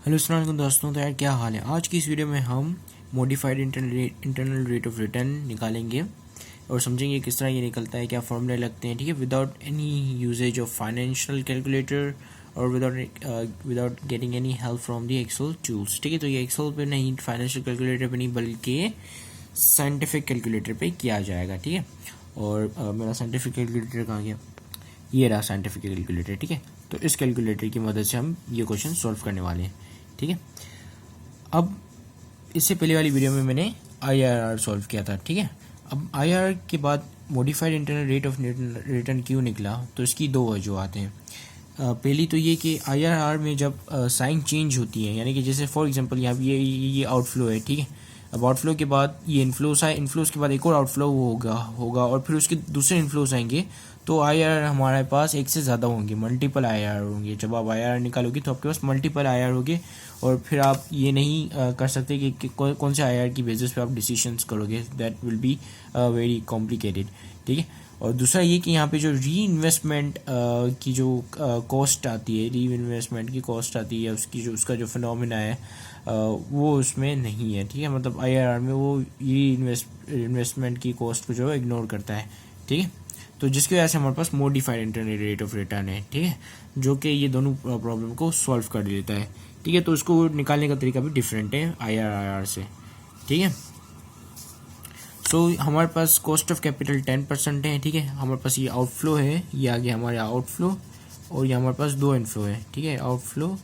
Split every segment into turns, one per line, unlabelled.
Hello अस्सलाम वालेकुम दोस्तों। तो यार क्या हाल है। आज की इस वीडियो में हम modified internal rate of return निकालेंगे और समझेंगे किस तरह ये निकलता है, क्या फॉर्मूले लगते हैं, ठीक है, without any usages of financial calculator और without getting any help from the Excel tools. ठीक है, तो ये एक्सेल पे नहीं, फाइनेंशियल कैलकुलेटर पे नहीं, बल्कि साइंटिफिक कैलकुलेटर पे किया जाएगा। ठीक है, और मेरा साइंटिफिक कैलकुलेटर कहाँ गया, ये रहा साइंटिफिक कैलकुलेटर। ठीक है, तो इस कैलकुलेटर की मदद से हम ये क्वेश्चन सॉल्व करने वाले हैं। ठीक है, अब इससे पहले वाली वीडियो में मैंने IRR सॉल्व किया था। ठीक है, अब IRR के बाद modified internal rate of return क्यों निकला, तो इसकी दो वजूहत हैं। पहली तो ये कि IRR में जब साइन चेंज होती है, यानी कि जैसे फॉर एग्जांपल यहाँ ये आउटफ्लो है। ठीक है, अब आउटफ्लो के बाद ये इनफ्लोस आए, इनफ्लोस के बाद एक और आउटफ्लो होगा और फिर उसके दूसरे इनफ्लोस आएंगे, तो IRR हमारे पास एक से ज़्यादा होंगे, मल्टीपल IRR होंगे। जब आप IRR निकालोगे तो आपके पास मल्टीपल IRR होंगे और फिर आप ये नहीं कर सकते कि कौन से IRR की बेसिस पे आप डिसीजंस करोगे, that will be very complicated. ठीक है, और दूसरा ये कि यहाँ पे जो री इन्वेस्टमेंट की जो कॉस्ट आती है, री इन्वेस्टमेंट की कॉस्ट आती है, उसका जो फिनोमिना है वो उसमें नहीं है। ठीक है, मतलब IRR में वो री इन्वेस्टमेंट की कॉस्ट को जो है इग्नोर करता है। ठीक है, तो जिसकी वजह से हमारे पास modified internal rate of return है। ठीक है, जो कि ये दोनों प्रॉब्लम को सॉल्व कर देता है। ठीक है, तो उसको निकालने का तरीका भी डिफरेंट है IRR से। ठीक है, सो हमारे पास कॉस्ट ऑफ कैपिटल 10% है। ठीक है, हमारे पास ये आउटफ्लो है, ये आ गया हमारे आउटफ्लो, और ये हमारे पास दो इनफ्लो है। ठीक है, आउटफ्लो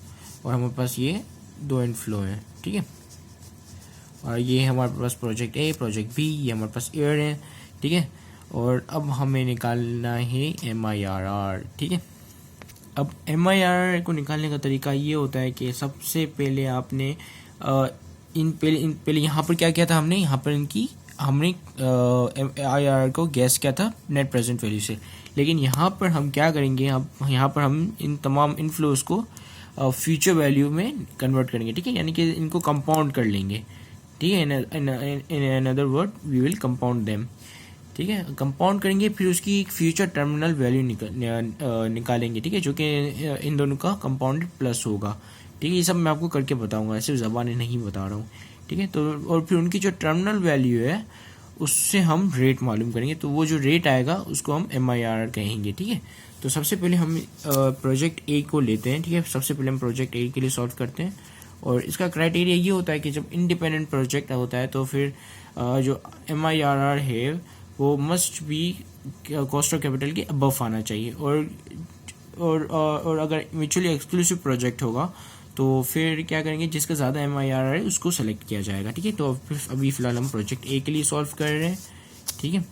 और हमारे पास ये दो इनफ्लो है। ठीक है, और ये हमारे पास प्रोजेक्ट A, प्रोजेक्ट B, ये हमारे पास ईयर है। ठीक है, और अब हमें निकालना है MIRR। ठीक है, अब MIRR को निकालने का तरीका ये होता है कि सबसे पहले आपने पहले यहाँ पर क्या किया था, हमने IRR को गैस किया था नेट प्रेजेंट वैल्यू से। लेकिन यहाँ पर हम क्या करेंगे, यहाँ पर हम इन तमाम इनफ्लोज को फ्यूचर वैल्यू में कन्वर्ट करेंगे। ठीक है, यानी कि इनको कंपाउंड कर लेंगे। ठीक है, in another word we will compound them. ठीक है, कंपाउंड करेंगे, फिर उसकी एक फ्यूचर टर्मिनल वैल्यू निकालेंगे। ठीक है, जो कि इन दोनों का कंपाउंडेड प्लस होगा। ठीक है, ये सब मैं आपको करके बताऊंगा, सिर्फ ज़बानी नहीं बता रहा हूँ। ठीक है, तो और फिर उनकी जो टर्मिनल वैल्यू है उससे हम रेट मालूम करेंगे, तो वो जो रेट आएगा उसको हम MIRR कहेंगे। ठीक है, तो सबसे पहले हम प्रोजेक्ट A को लेते हैं। ठीक है, सबसे पहले हम प्रोजेक्ट A के लिए सॉल्व करते हैं, और इसका क्राइटेरिया ये होता है कि जब इंडिपेंडेंट प्रोजेक्ट होता है तो फिर जो MIRR है वो must be cost of capital के अबव आना चाहिए, और अगर म्यूचुअली एक्सक्लूसिव प्रोजेक्ट होगा तो फिर क्या करेंगे, जिसका ज़्यादा MIRR है उसको सेलेक्ट किया जाएगा। ठीक है, तो अभी फ़िलहाल हम प्रोजेक्ट A के लिए सॉल्व कर रहे हैं। ठीक है,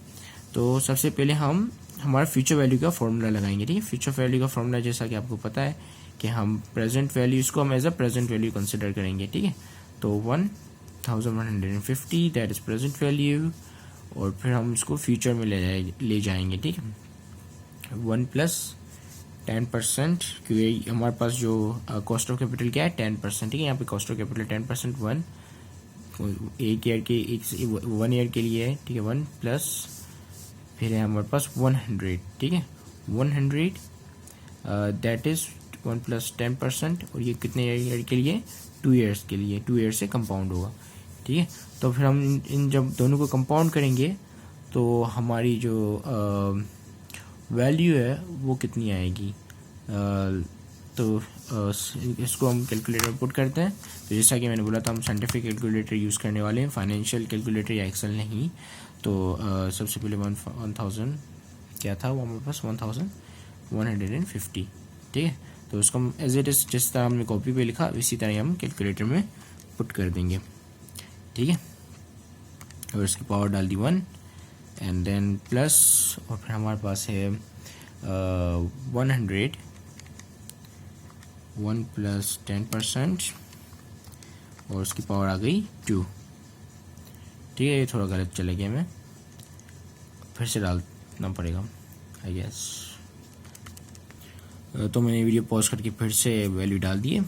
तो सबसे पहले हम हमारा फ्यूचर वैल्यू का फॉर्मूला लगाएंगे। ठीक है, फ्यूचर वैल्यू का फॉर्मूला जैसा कि आपको पता है कि हम प्रेजेंट वैल्यू, इसको हम as a present value consider करेंगे। ठीक है, तो 1150 दैट इज़ प्रेजेंट वैल्यू, और फिर हम इसको फ्यूचर में ले जाएंगे। ठीक है, 1 प्लस 10%, क्योंकि हमारे पास जो कॉस्ट ऑफ कैपिटल क्या है 10%। ठीक है, यहाँ पे कॉस्ट ऑफ कैपिटल 10% 1 एक ईयर के 1 ईयर के लिए है। ठीक है, 1 प्लस फिर है हमारे पास 100। ठीक है, 100 दैट इज 1 प्लस 10%, और ये कितने ईयर के लिए, 2 ईयर्स के लिए, 2 ईयर से कंपाउंड होगा। ठीक है, तो फिर हम इन जब दोनों को कंपाउंड करेंगे तो हमारी जो वैल्यू है वो कितनी आएगी, तो इसको हम कैलकुलेटर में पुट करते हैं। तो जैसा कि मैंने बोला था, हम साइंटिफिक कैलकुलेटर यूज़ करने वाले हैं, फाइनेंशियल कैलकुलेटर या एक्सेल नहीं। तो सबसे पहले 1000 क्या था, वो हमारे पास 1150। ठीक है, तो उसको हम एज इट इज़ जिस तरह हमने कॉपी पे लिखा इसी तरह हम कैलकुलेटर में पुट कर देंगे। ठीक है, और इसकी पावर डाल दी 1 एंड देन प्लस, और फिर हमारे पास है 100, 1 प्लस 10%, और उसकी पावर आ गई 2। ठीक है, ये थोड़ा गलत चले गया, मैं फिर से डालना पड़ेगा आई गेस। तो मैंने वीडियो पॉज करके फिर से वैल्यू डाल दी है,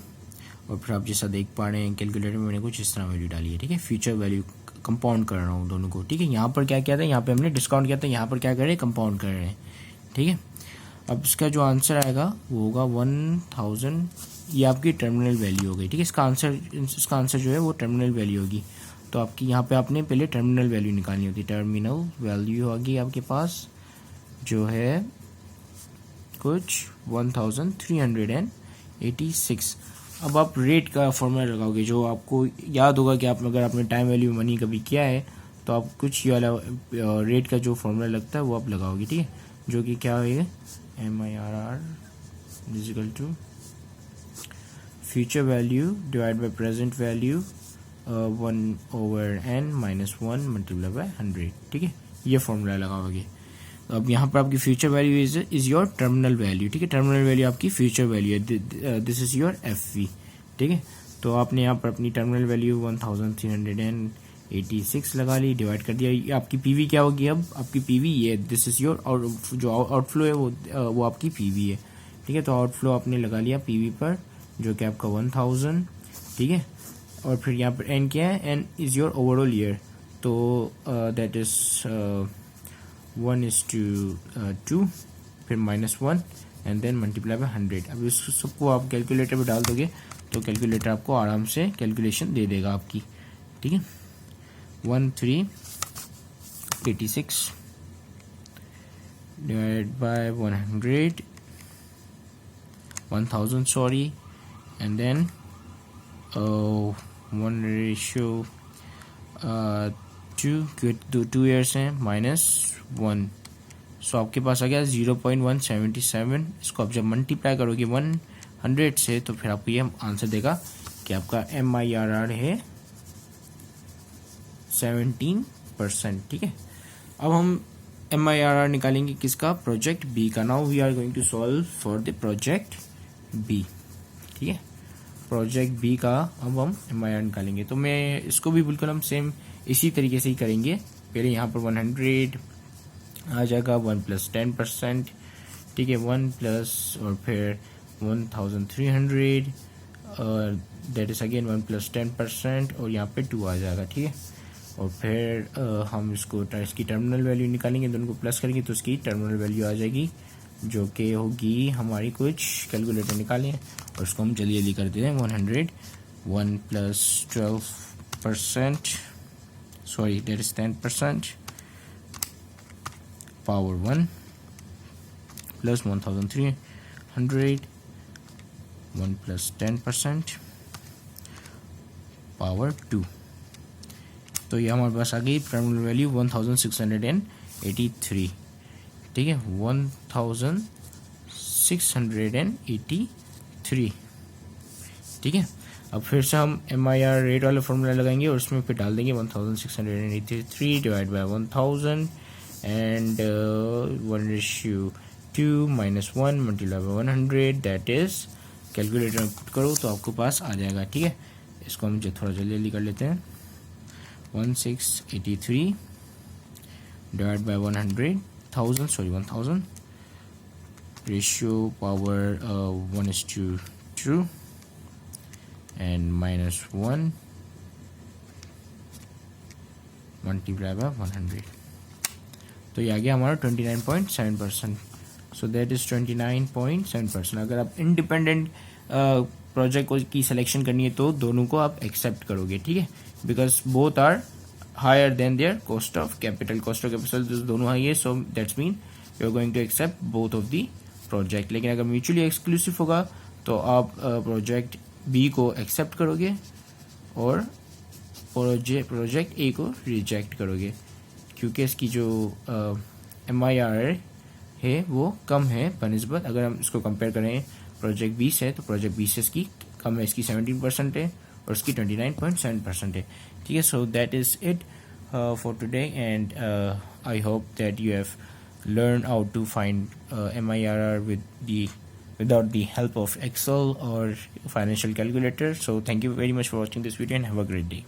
और फिर आप जैसा देख पा रहे हैं कैलकुलेटर में मैंने कुछ इस तरह वैल्यू डाली है। ठीक है, फ्यूचर वैल्यू कंपाउंड कर रहा हूँ दोनों को। ठीक है, यहाँ पर क्या किया था, यहाँ पे हमने डिस्काउंट किया था, यहाँ पर क्या कर रहे हैं, कंपाउंड कर रहे हैं। ठीक है, अब इसका जो आंसर आएगा वो होगा 1000 ये आपकी टर्मिनल वैल्यू हो गई, ठीक है। इसका आंसर जो है वो टर्मिनल वैल्यू होगी। तो आपकी यहाँ पे आपने पहले टर्मिनल वैल्यू निकालनी होती है। टर्मिनल वैल्यू होगी आपके पास जो है कुछ 1386। अब आप रेट का फॉर्मूला लगाओगे, जो आपको याद होगा कि आप अगर आपने टाइम वैल्यू मनी कभी किया है तो आप कुछ ये वाला रेट का जो फॉर्मूला लगता है वो आप लगाओगे, ठीक है। जो कि क्या होगा, MIRR equal to future value divide by present value 1/n minus 1 multiply by 100, ठीक है। ये फॉर्मूला लगाओगे। अब यहाँ पर आपकी future value is your terminal value, ठीक है। टर्मिनल वैल्यू आपकी फ्यूचर वैल्यू है, दिस इज योर FV, ठीक है। तो आपने यहाँ पर अपनी टर्मिनल वैल्यू 1386 लगा ली, डिवाइड कर दिया। ये आपकी PV क्या होगी, अब आपकी PV ये दिस इज योर, और जो आउटफ्लो है वो आपकी PV है, ठीक है। तो आउटफ्लो आपने लगा लिया PV पर, जो कि आपका 1000, ठीक है। और फिर यहाँ पर N क्या है, N is your overall year, तो दैट इज 1:2, फिर -1 एंड देन मल्टीप्लाई बाय 100। अब इस सबको आप कैलकुलेटर पे डाल दोगे तो कैलकुलेटर आपको आराम से कैलकुलेशन दे देगा आपकी, ठीक है। 1386 divide by 1000 sorry, and then 1:2 2 years हैं -1, सो आपके पास आ गया 0.177। इसको आप जब मल्टीप्लाई करोगे 100 से तो फिर आपको ये आंसर देगा कि आपका MIRR है 17%, ठीक है। अब हम MIRR निकालेंगे किसका, प्रोजेक्ट B का। Now we are going to solve for the project B, ठीक है। प्रोजेक्ट B का अब हम MIRR निकालेंगे। तो मैं इसको भी बिल्कुल हम सेम इसी तरीके से ही करेंगे। पहले यहाँ पर 100 आ जाएगा, 1 + 10%, ठीक है। 1 प्लस और फिर 1300 दैट इज अगेन 1 + 10%, और यहाँ पे 2 आ जाएगा, ठीक है। और फिर हम इसकी टर्मिनल वैल्यू निकालेंगे, दोनों को प्लस करेंगे तो इसकी टर्मिनल वैल्यू आ जाएगी, जो कि होगी हमारी, कुछ कैलकुलेटर निकालें और उसको हम जल्दी जल्दी कर देते हैं। 100 1 + 12%, sorry that is 10%, power 1 plus 1300 1 + 10% power 2। तो ये हमारे पास आ गई टर्मिनल वैल्यू 1683, ठीक है। 1683, ठीक है। अब फिर से हम MIR रेट वाला फॉर्मूला लगाएंगे और उसमें फिर डाल देंगे 1683 divide by 1000 and 1:2 -1 multiply by 100, that is, calculator में पुट करो तो आपको पास आ जाएगा, ठीक है। इसको हम थोड़ा जल्दी जल्दी कर लेते हैं। 1683 divide by 1000 ratio power 1:2 and -1 multiply by 100, तो ये आ गया हमारा 29.7%। So that is 29.7%। अगर आप इंडिपेंडेंट प्रोजेक्ट की सिलेक्शन करनी है तो दोनों को आप एक्सेप्ट करोगे, ठीक है, because both are higher than their cost of capital दोनों हाई है, so that's mean you are going to accept both of the project. लेकिन अगर म्यूचुअली एक्सक्लूसिव होगा तो आप प्रोजेक्ट B को एक्सेप्ट करोगे और प्रोजेक्ट A को रिजेक्ट करोगे, क्योंकि इसकी जो MIR है वो कम है बनिस्बत, अगर हम इसको कंपेयर करें प्रोजेक्ट B से, तो प्रोजेक्ट B से इसकी कम है, इसकी 17% है और इसकी 29.7% है, ठीक है। So that is it for today and I hope that you have learned how to find MIRR without the help of Excel or financial calculator. So thank you very much for watching this video and have a great day.